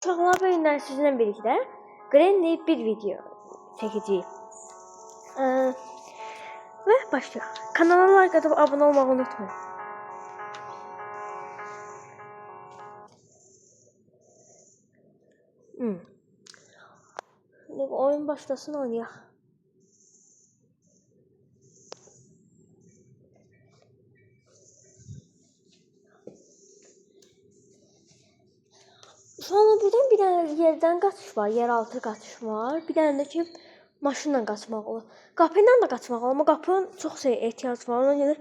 Uşaqlar və günlər sizinlə birlikdə Granny bir video çəkəcəyik. Və başlayaq. Kanala like atıb abunə olmağı unutmayın. Oyun başlasın, oynayaq. Şu anda buradan bir dənə yerdən qaçış var, yeraltı qaçış var. Bir dənə də ki maşınla qaçmaq olur. Qapı ilə də qaçmaq olur, amma qapının çox ehtiyac var. Ona görə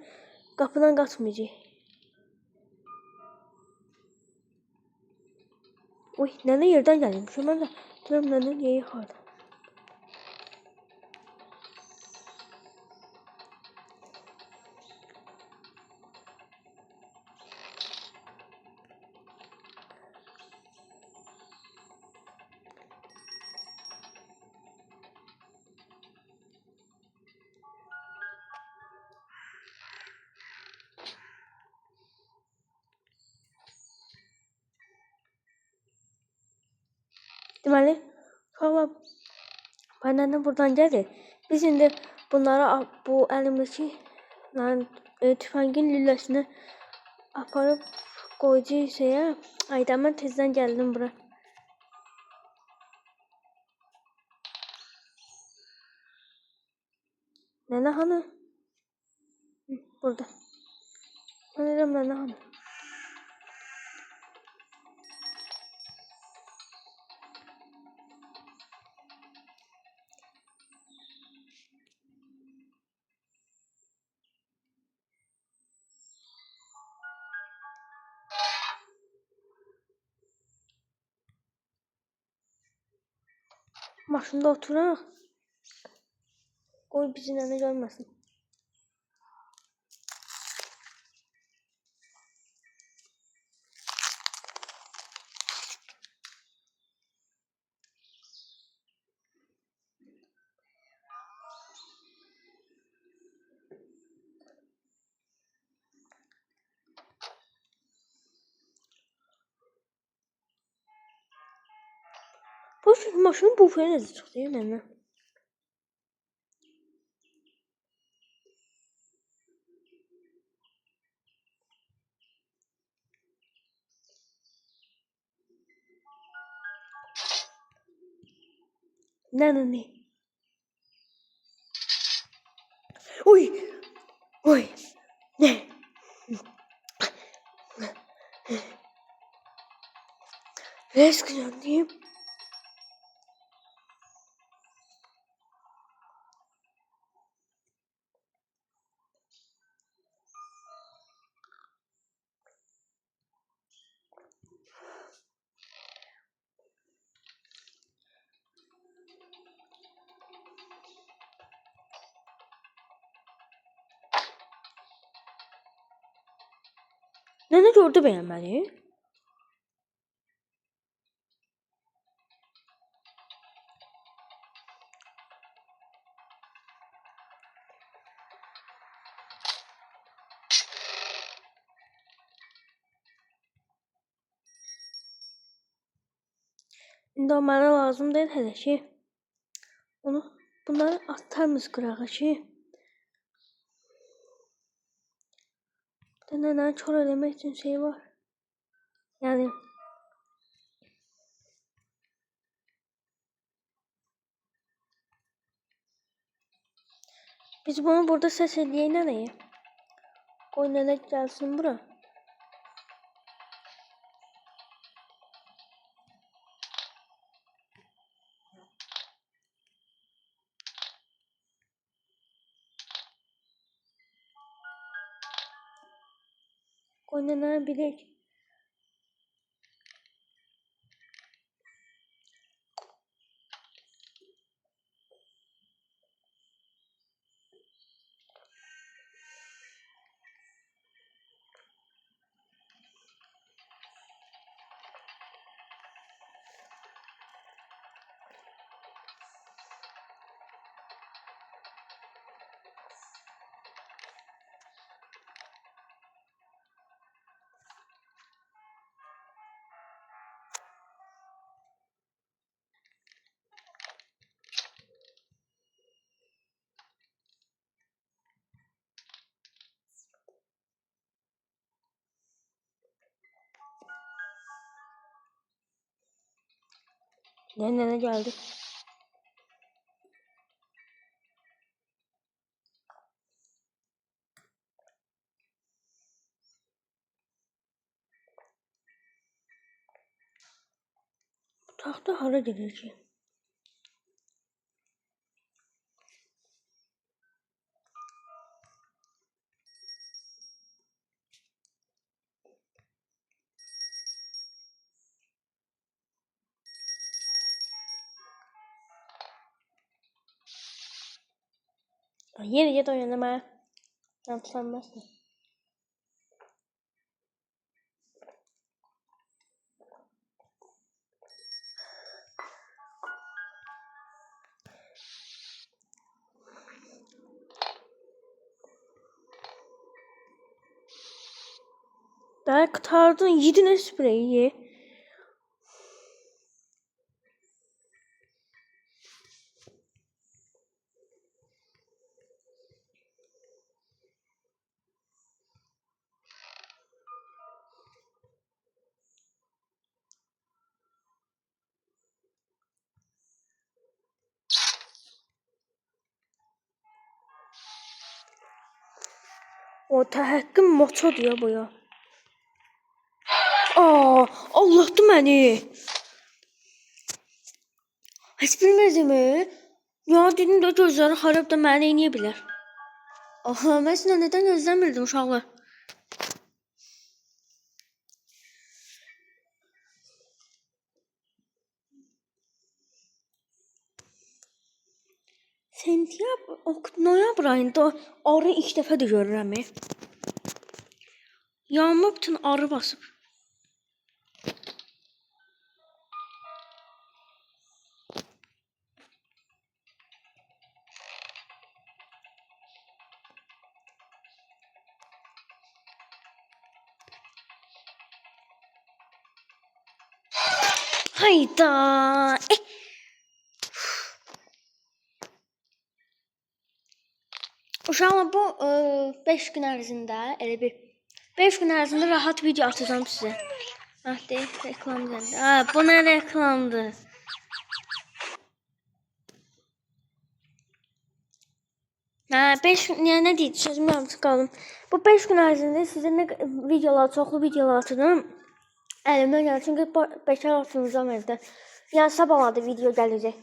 qapıdan qaçmayacağıq. Oy, nənə yerdən gəlmiş. Mən də deyirəm nənə niyə yıxardı? Deməli, uşaqlar, bana buradan gəlir. Biz indi bunları bu əlimdəki tüfəngin lüləsini aparıb qoyacağıq şeyə. Ayda mən tezdən gəldim bura. Nənə hanı? Burada. Mən deyirəm nənə hanı? Maşında oturaq. Qoy bizi nənə görməsin. Bu maşının buferi necə çıxdı nənə? Nənə. Oy! Oy! Ne? Resmen diyeyim. Nənə gördü bəyənməni? İndi o mənə lazım deyil hələ ki. Bunları atarmız qırağa ki. Bir də nənəni kör eləmək üçün şey var. Yəni biz bunu burada səs eləyək nənəyə. Qoy nənə gəlsin bura. Qoy nənə bilək. Nə gəldi? Bu taxta hara gedir ki? Yeriyə dayandı mənə. Yanlışlanmasın. Daha qurtardın, yedin spreyi. O təhəkküm moça diyor bu ya. Aa, Allah'tı məni. Heç bilməzdimi? Ya dedim də gözləri xarab da məni eləyə bilər. Aha, mən sizə nədən gözləmirdim uşaqlar? Noyabr ayında arı ilk dəfə də görürəm. Yanıma bütün arı basıb. Hayda. Uşaqlar bu 5 gün ərzində elə bir 5 gün ərzində rahat video atacağım sizə. Hadi reklam geldi. Aa, bu ne reklamdı? Ha, 5 yani ne diyeyim sözümü yaptık kaldım. Bu 5 gün ərzində sizə nə videolar, çoxlu videolar atacağım. Əlimdən gəlir çünki bekar atılacağım evdə. Yəni sabah da video gələcək.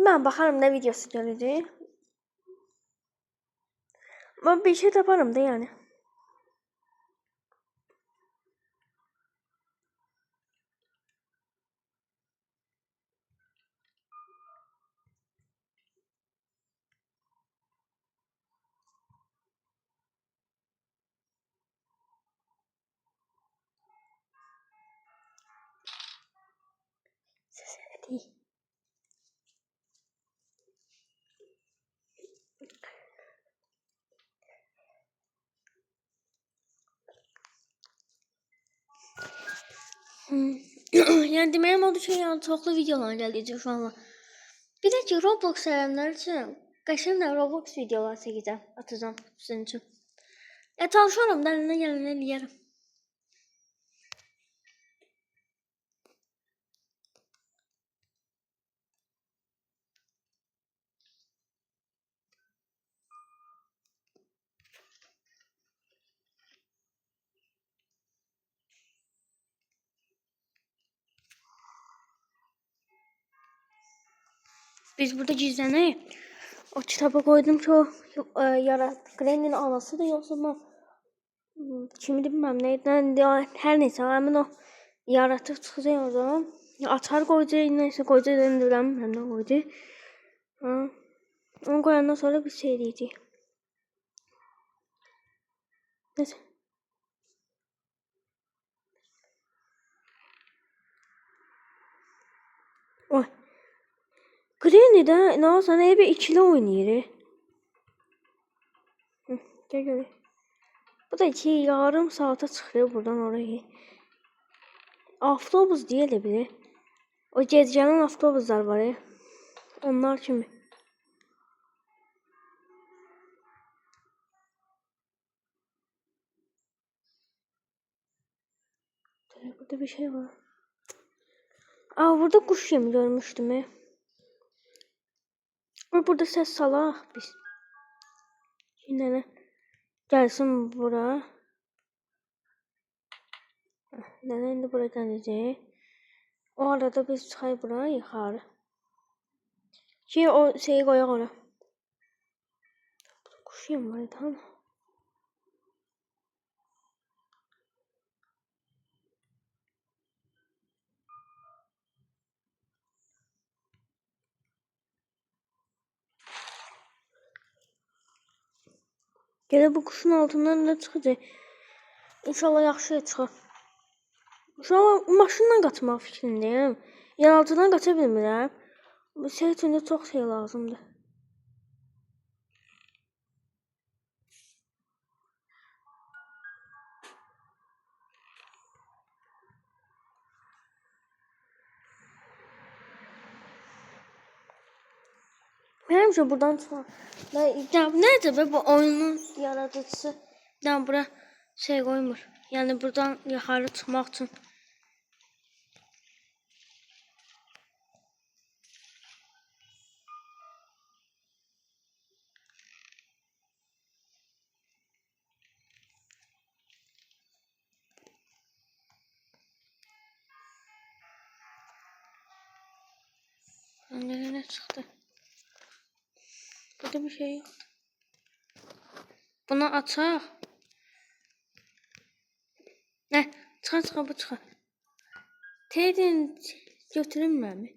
Mən baxarım nə videosu gələcək. Mən bir şey taparım da yani. Değil. Yani deməyim odur ki, yəni çoxlu videolar gələcək şu an. Bir də ki, Roblox sevənlər üçün qəşəng Roblox videolar çəkəcəm, atacağım sizin üçün. Ya çalışıram da əlimdən gələni eləyərəm. Biz burada gizlənək. O kitaba koydum ki o Granny'nin anası da yoksa ben kimi bilmem neyden her neyse hemen o yaratık çıkacak o zaman. Atar koyacak neyse koyacak dendirəm hem de koyacak. Onu koyandan sonra bir şey diyecek. Neyse. Oy. Granny'de ne olsa ne bir ikili oynayır. Gel gel. Bu da ki yarım saate çıkıyor buradan oraya. Avtobus değil bile. O gecənin avtobuslar var ya. Onlar kimi. Burada bir şey var. Aa, burada kuş yemi görmüştüm. Burada ses salaq biz. Yine ne? Gelsin bura. Nene indi bura gelecek. O arada biz çıxay bura yuxarı. Ki o şeyi koyaq ora. Kuş yemi var tamam. Gələ bu kuşun altından da çıxacaq. İnşallah yaxşı çıxar. Şu an maşınla qaçmaq fikrindəyim. Yeraltıdan qaça bilmirəm. Bu şey üçün də çox şey lazımdır. Həmişə buradan çıxar. Necə be bu oyunun yaradıcısı yani bura şey koymur. Yani buradan yukarı çıxmaq üçün. Ne çıktı? Burada bir şey yok. Bunu açaq. Ne? Çıxar bu çıxar. Tedin götürülmür mü?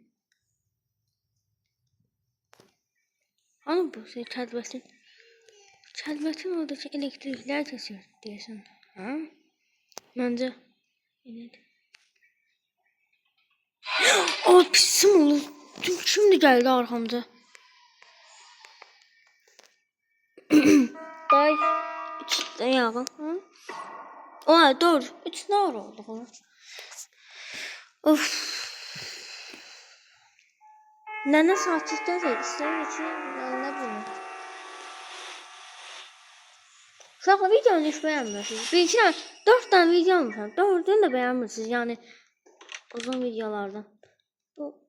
Hani bu şey kəlbətin? Kəlbətin oradakı elektriklər kəsir deyəsən. Ha? Məncə elədir. Aa, pisim olur. Şimdi geldi arkamda. Day. İçinde yağın. Oha doğru. İçinde ağır oldu ona. Of. Nene saatçıda da ister için ne bunu. Uşaqlar videonu hiç beğenmiyorsunuz. Bir iki tane, 4 tane video almışam. 4'ünü de beğenmiyorsunuz yani uzun videolardan. Bu.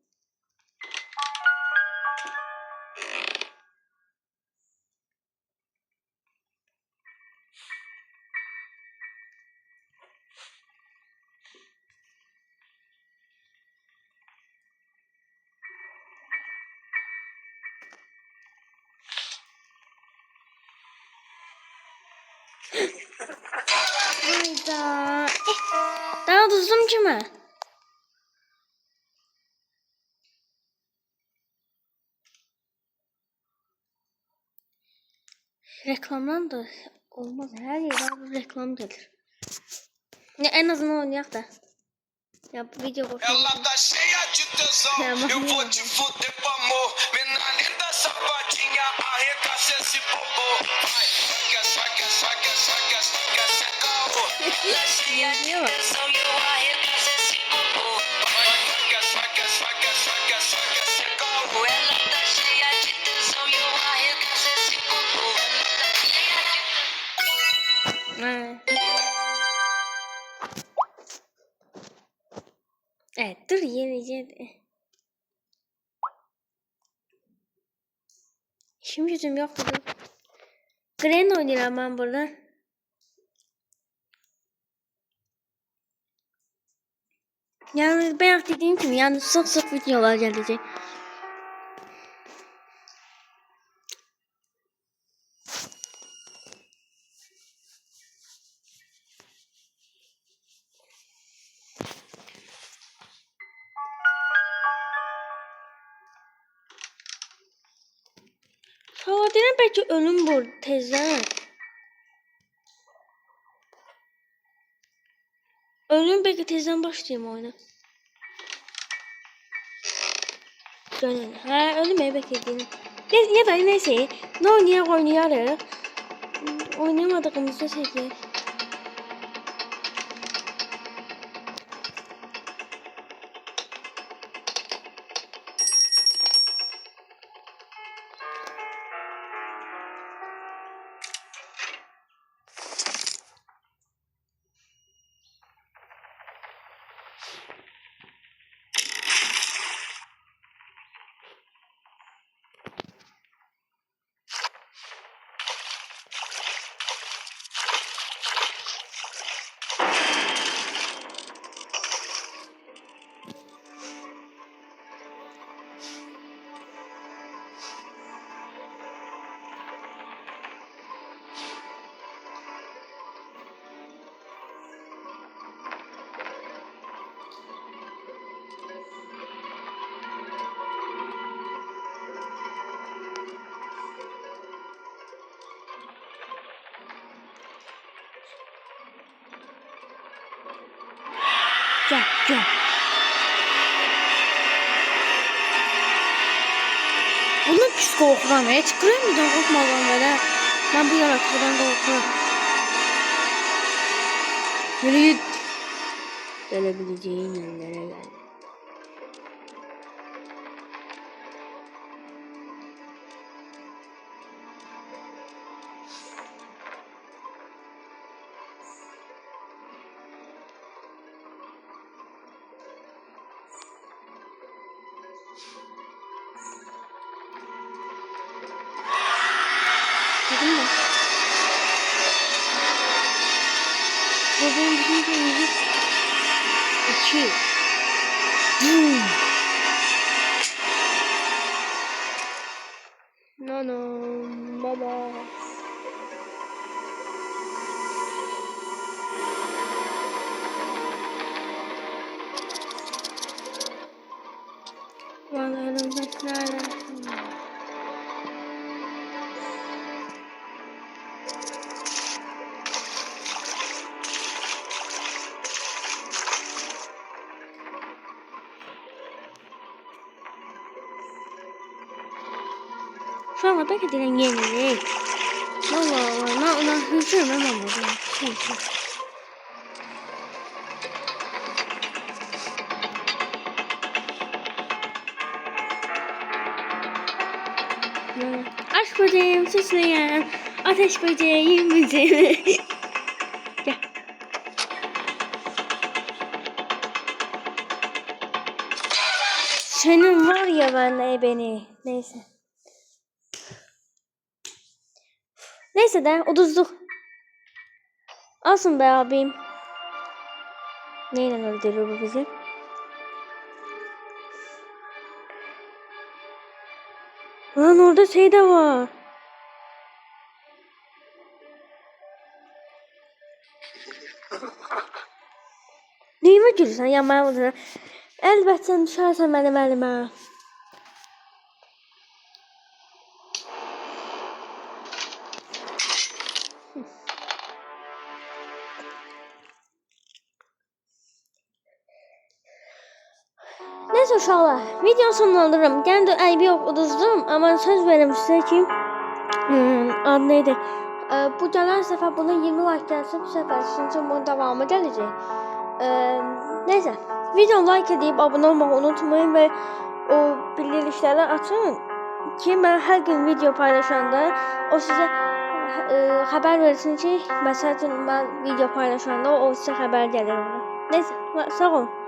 Hayda. Daha düzdüm kime? Reklamdan da olmaz. Her yerden reklam gelir. Ya en azından oynayaq da. Ya bu video boşuna. Eu vou te fuder pro amor. Menina linda, safadinha, arregaça esse popô. Vai, saca, saca, saca, saca, saca, saca, cheia de tensão e eu arregaço esse popô. Vai, saca, saca, saca, saca, saca, saca, ela tá cheia de tensão e eu arregaço esse popô. Ela tá cheia de tensão. Evet dur yeni. İşim gücüm yok dedim. Gren oynayacağım ben burada. Yani ben dediğim gibi yani sık videolar gelecek. Saladine belki ölüm bu tezden. Ölüm belki tezden başlayayım oyuna. Gönül. Ha ölüm beklediğini. Ya da neyse. Ne oynayarız. Oynayamadığımızda sevgiler. Gel gel. Bunun pis qorxuram. Heç Granny'dən qorxmadan belə. Mən bu yaratıqdan qorxuram. Yürü. Gelebileceğin yerlere gel. Dedim mi? Bebeğim bizim temizlik 2 No no baba. Vallahi beklerler. Şu an belki dilen yenilik. Vallahi hızlı ben anladım. Aşk böceğim süsleyen ateş böceğim bizim. Gel. Senin var ya benle beni. Neyse. Neyse de uduzduk. Alsın be abim. Neyle öldürür bu bizi? Lan orada şey de var. Neyime gülürsən ya mənə vurursan? Əlbət sən düşərsən mənim əlimə. Neyse uşaqlar, videonu sonlandırırım. Gene de ayıbı yok uduzdum ama söz verim size ki adı neydi? Bu gelen sefer bunun 20 like gelse bu sefer sizin için bunun devamı gelecek. Neyse videonu like edip abone olmayı unutmayın ve o bildirişleri açın ki ben her gün video paylaşanda o size haber versin ki mesela ben video paylaşanda o size haber gelir. Neyse sağ olun.